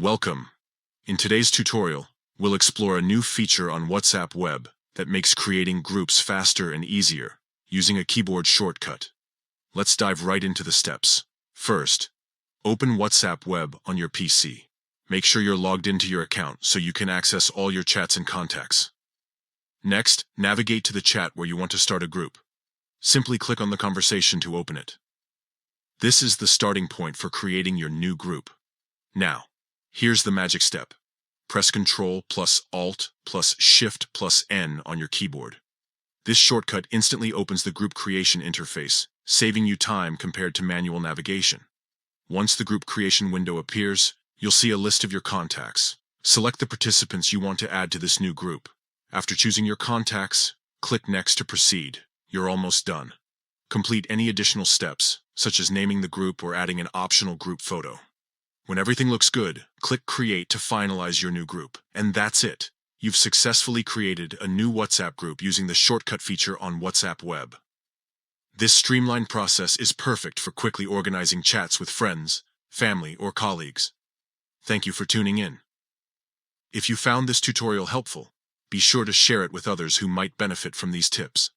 Welcome. In today's tutorial, we'll explore a new feature on WhatsApp Web that makes creating groups faster and easier using a keyboard shortcut. Let's dive right into the steps. First, open WhatsApp Web on your PC. Make sure you're logged into your account so you can access all your chats and contacts. Next, navigate to the chat where you want to start a group. Simply click on the conversation to open it. This is the starting point for creating your new group. Now, here's the magic step. Press Ctrl plus Alt plus Shift plus N on your keyboard. This shortcut instantly opens the group creation interface, saving you time compared to manual navigation. Once the group creation window appears, you'll see a list of your contacts. Select the participants you want to add to this new group. After choosing your contacts, click Next to proceed. You're almost done. Complete any additional steps, such as naming the group or adding an optional group photo. When everything looks good, click Create to finalize your new group. And that's it. You've successfully created a new WhatsApp group using the shortcut feature on WhatsApp Web. This streamlined process is perfect for quickly organizing chats with friends, family, or colleagues. Thank you for tuning in. If you found this tutorial helpful, be sure to share it with others who might benefit from these tips.